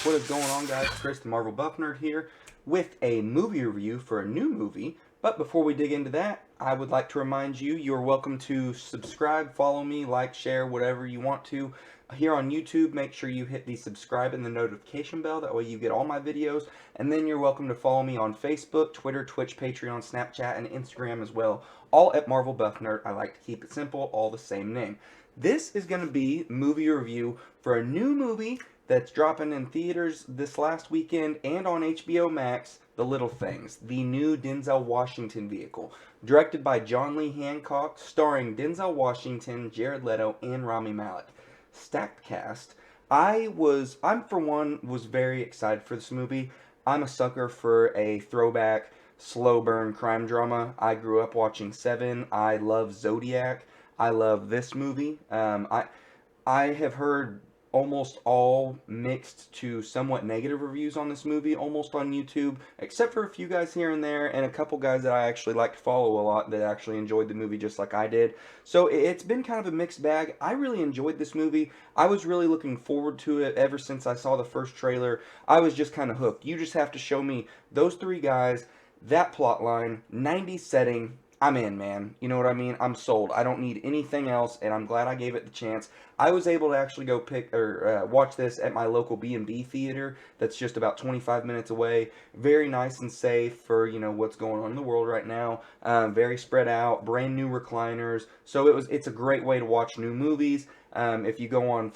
What is going on, guys? Chris, the Marvel Buff Nerd here with a movie review for a new movie. But before we dig into that, I would like to remind you you're welcome to subscribe, follow me, like, share, whatever you want to. Here on YouTube, make sure you hit the subscribe and the notification bell. That way you get all my videos. And then you're welcome to follow me on Facebook, Twitter, Twitch, Patreon, Snapchat, and Instagram as well. All at Marvel Buff Nerd. I like to keep it simple, all the same name. This is going to be movie review for a new movie that's dropping in theaters this last weekend and on HBO Max, The Little Things, the new Denzel Washington vehicle. Directed by John Lee Hancock, starring Denzel Washington, Jared Leto, and Rami Malek. Stacked cast. I'm for one, was very excited for this movie. I'm a sucker for a throwback, slow burn crime drama. I grew up watching Seven. I love Zodiac. I love this movie. I have heard almost all mixed to somewhat negative reviews on this movie, almost on YouTube, except for a few guys here and there, and a couple guys that I actually like to follow a lot that actually enjoyed the movie just like I did. So it's been kind of a mixed bag. I really enjoyed this movie. I was really looking forward to it ever since I saw the first trailer. I was just kind of hooked. You just have to show me those three guys, that plot line, 90s setting. I'm in, man. You know what I mean? I'm sold. I don't need anything else, and I'm glad I gave it the chance. I was able to actually go pick or watch this at my local B&B theater. That's just about 25 minutes away. Very nice and safe for what's going on in the world right now. Very spread out, brand new recliners. So it's a great way to watch new movies. If you go on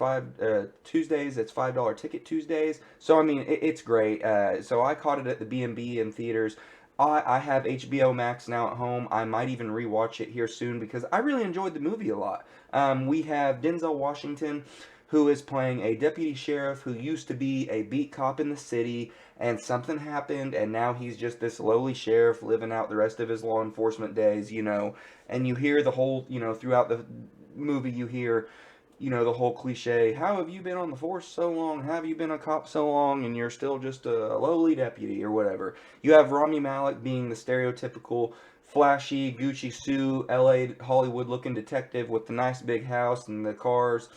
Tuesdays, it's $5 ticket Tuesdays. So I mean, it's great. So I caught it at the B&B in theaters. I have HBO Max now at home. I might even rewatch it here soon because I really enjoyed the movie a lot. We have Denzel Washington, who is playing a deputy sheriff who used to be a beat cop in the city, and something happened, and now he's just this lowly sheriff living out the rest of his law enforcement days. And you hear the whole, throughout the movie, you hear the whole cliche, how have you been on the force so long? How have you been a cop so long and you're still just a lowly deputy or whatever? You have Rami Malek being the stereotypical flashy Gucci suit, LA Hollywood looking detective with the nice big house and the cars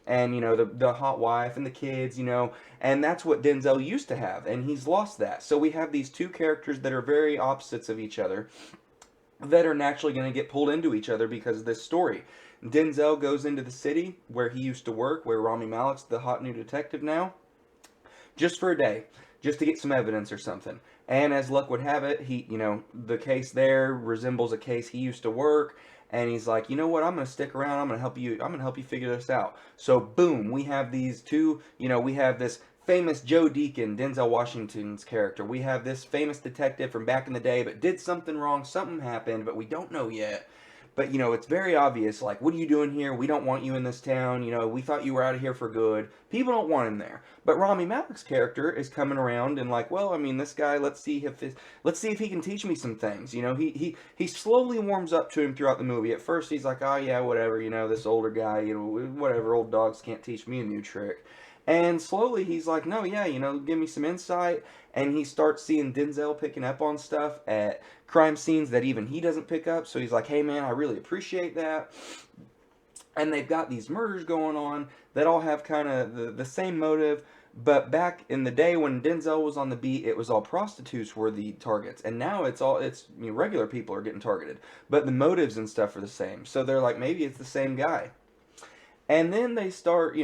and the hot wife and the kids. And that's what Denzel used to have, and he's lost that. So we have these two characters that are very opposites of each other that are naturally going to get pulled into each other because of this story. Denzel goes into the city where he used to work, where Rami Malek's the hot new detective now, just for a day, just to get some evidence or something. And as luck would have it, the case there resembles a case he used to work, and he's like, you know what, I'm gonna stick around, I'm gonna help you figure this out. So boom, we have these two, we have this famous Joe Deacon, Denzel Washington's character. We have this famous detective from back in the day, but did something wrong, something happened, but we don't know yet. But it's very obvious, like, what are you doing here? We don't want you in this town. We thought you were out of here for good. People don't want him there. But Rami Malek's character is coming around and like, well, I mean, this guy, let's see if he can teach me some things. He slowly warms up to him throughout the movie. At first he's like, oh yeah, whatever, this older guy, whatever, old dogs can't teach me a new trick. And slowly he's like, no, yeah, give me some insight. And he starts seeing Denzel picking up on stuff at crime scenes that even he doesn't pick up. So he's like, hey, man, I really appreciate that. And they've got these murders going on that all have kind of the same motive. But back in the day when Denzel was on the beat, it was all prostitutes were the targets. And now it's regular people are getting targeted. But the motives and stuff are the same. So they're like, maybe it's the same guy. And then they start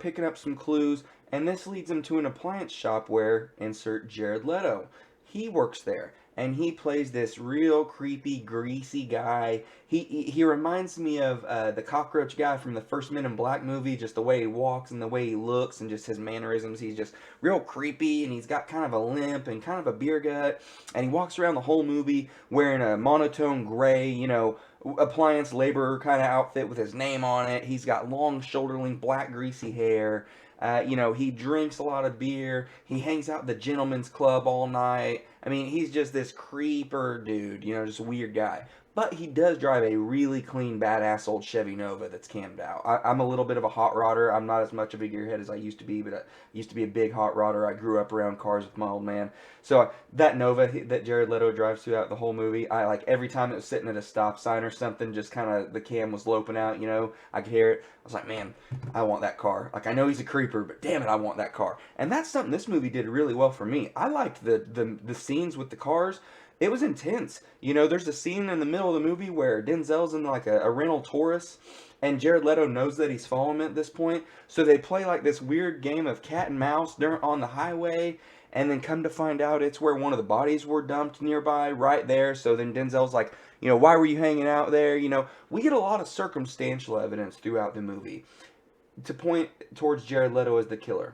picking up some clues, and this leads them to an appliance shop where insert Jared Leto. He works there, and he plays this real creepy, greasy guy. He reminds me of the cockroach guy from the first Men in Black movie, just the way he walks and the way he looks and just his mannerisms. He's just real creepy, and he's got kind of a limp and kind of a beer gut, and he walks around the whole movie wearing a monotone gray, appliance laborer kind of outfit with his name on it. He's got long shoulder length black greasy hair. He drinks a lot of beer. He hangs out at the gentleman's club all night. I mean, he's just this creeper dude, just a weird guy. But he does drive a really clean, badass old Chevy Nova that's cammed out. I'm a little bit of a hot rodder. I'm not as much of a gearhead as I used to be, but I used to be a big hot rodder. I grew up around cars with my old man. So that Nova that Jared Leto drives throughout the whole movie, I like every time it was sitting at a stop sign or something, just kind of the cam was loping out, I could hear it. I was like, man, I want that car. Like, I know he's a creeper, but damn it, I want that car. And that's something this movie did really well for me. I liked the scenes with the cars. It was intense. There's a scene in the middle of the movie where Denzel's in like a rental Taurus, and Jared Leto knows that he's following him at this point. So they play like this weird game of cat and mouse on the highway, and then come to find out it's where one of the bodies were dumped nearby, right there. So then Denzel's like, why were you hanging out there? We get a lot of circumstantial evidence throughout the movie to point towards Jared Leto as the killer,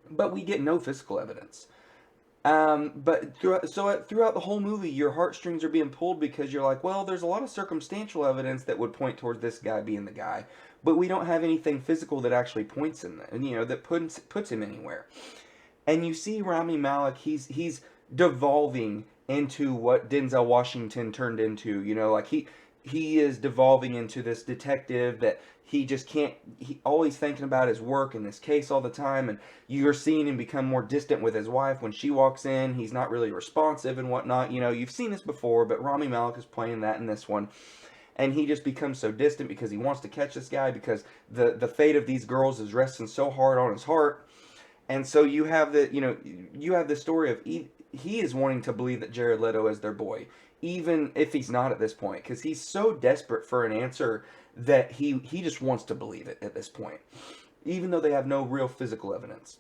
but we get no physical evidence. But throughout the whole movie, your heartstrings are being pulled because you're like, well, there's a lot of circumstantial evidence that would point towards this guy being the guy, but we don't have anything physical that actually points him, that puts him anywhere. And you see Rami Malek, he's devolving into what Denzel Washington turned into. Like he is devolving into this detective that he just can't. He always thinking about his work and this case all the time, and you're seeing him become more distant with his wife when she walks in. He's not really responsive and whatnot. You've seen this before, but Rami Malek is playing that in this one. And he just becomes so distant because he wants to catch this guy because the fate of these girls is resting so hard on his heart. And so you have the story of he is wanting to believe that Jared Leto is their boy, even if he's not at this point, because he's so desperate for an answer that he just wants to believe it at this point, even though they have no real physical evidence.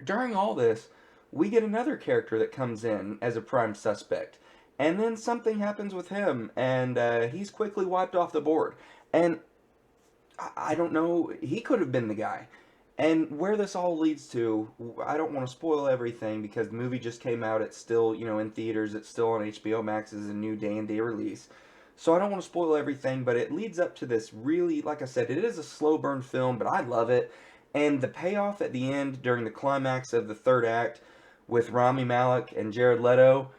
During all this, we get another character that comes in as a prime suspect, and then something happens with him, and he's quickly wiped off the board. And I don't know, he could have been the guy. And where this all leads to, I don't want to spoil everything because the movie just came out. It's still, in theaters. It's still on HBO Max as a new day and day release. So I don't want to spoil everything, but it leads up to this really, like I said, it is a slow burn film, but I love it. And the payoff at the end during the climax of the third act with Rami Malek and Jared Leto,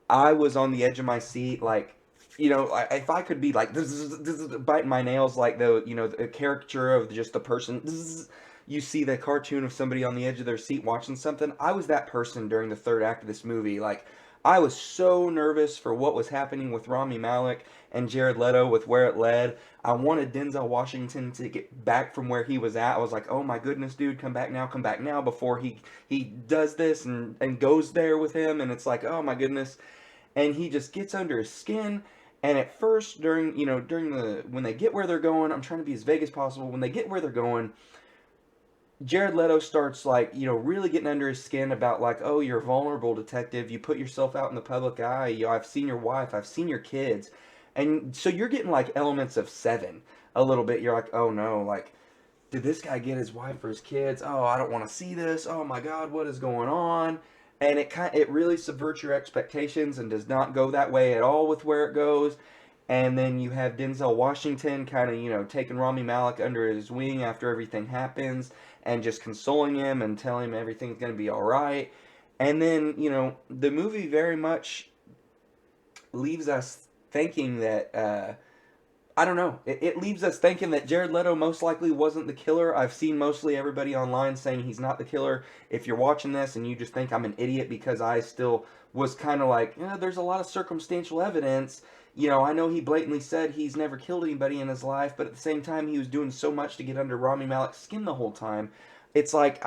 I was on the edge of my seat, like, if I could be like, biting my nails like the caricature of just the person, you see the cartoon of somebody on the edge of their seat watching something. I was that person during the third act of this movie. Like, I was so nervous for what was happening with Rami Malek and Jared Leto with where it led. I wanted Denzel Washington to get back from where he was at. I was like, oh my goodness, dude, come back now before he does this and goes there with him. And it's like, oh my goodness. And he just gets under his skin. And at first, when they get where they're going, I'm trying to be as vague as possible. When they get where they're going, Jared Leto starts really getting under his skin about like, oh, you're a vulnerable detective. You put yourself out in the public eye. I've seen your wife. I've seen your kids. And so you're getting like elements of Seven a little bit. You're like, oh no, like, did this guy get his wife or his kids? Oh, I don't want to see this. Oh my God, what is going on? And it really subverts your expectations and does not go that way at all with where it goes. And then you have Denzel Washington kind of, taking Rami Malek under his wing after everything happens and just consoling him and telling him everything's going to be all right. And then, the movie very much leaves us thinking that, I don't know, it leaves us thinking that Jared Leto most likely wasn't the killer. I've seen mostly everybody online saying he's not the killer. If you're watching this and you just think I'm an idiot because I still was kind of like, there's a lot of circumstantial evidence. I know he blatantly said he's never killed anybody in his life, but at the same time, he was doing so much to get under Rami Malek's skin the whole time. It's like,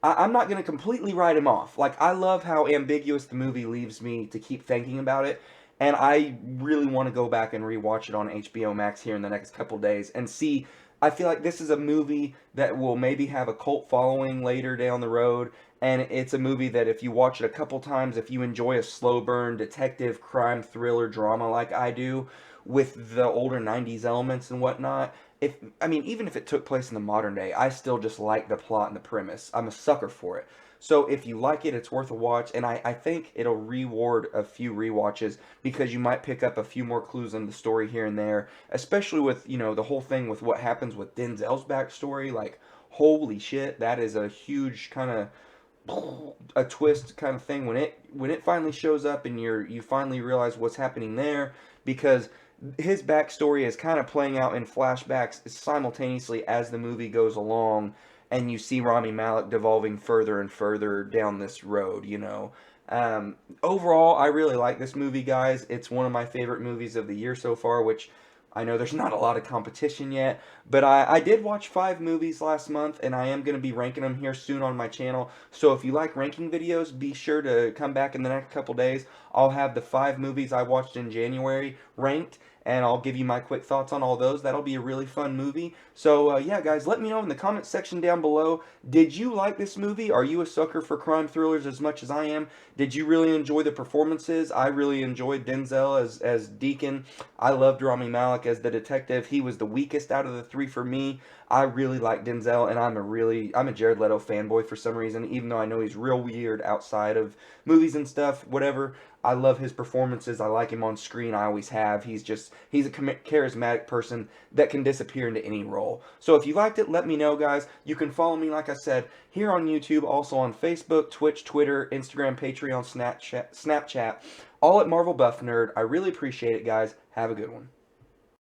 I'm not going to completely write him off. Like, I love how ambiguous the movie leaves me to keep thinking about it, and I really want to go back and rewatch it on HBO Max here in the next couple days and see. I feel like this is a movie that will maybe have a cult following later down the road. And it's a movie that if you watch it a couple times, if you enjoy a slow burn detective crime thriller drama like I do, with the older 90s elements and whatnot, even if it took place in the modern day, I still just like the plot and the premise. I'm a sucker for it. So if you like it, it's worth a watch, and I think it'll reward a few rewatches because you might pick up a few more clues in the story here and there, especially with, the whole thing with what happens with Denzel's backstory. Like, holy shit, that is a huge kind of a twist kind of thing when it finally shows up and you finally realize what's happening there. because his backstory is kind of playing out in flashbacks simultaneously as the movie goes along, and you see Rami Malek devolving further and further down this road, you know. Overall, I really like this movie, guys. It's one of my favorite movies of the year so far, which I know there's not a lot of competition yet, but I did watch 5 movies last month, and I am going to be ranking them here soon on my channel. So if you like ranking videos, be sure to come back in the next couple days. I'll have the 5 movies I watched in January ranked, and I'll give you my quick thoughts on all those. That'll be a really fun movie. So yeah, guys, let me know in the comment section down below. Did you like this movie? Are you a sucker for crime thrillers as much as I am? Did you really enjoy the performances? I really enjoyed Denzel as Deacon. I loved Rami Malek as the detective. He was the weakest out of the 3 for me. I really like Denzel, and I'm a Jared Leto fanboy for some reason, even though I know he's real weird outside of movies and stuff, whatever. I love his performances. I like him on screen. I always have. He's a charismatic person that can disappear into any role. So if you liked it, let me know, guys. You can follow me, like I said, here on YouTube, also on Facebook, Twitch, Twitter, Instagram, Patreon, Snapchat, all at Marvel Buff Nerd. I really appreciate it, guys. Have a good one.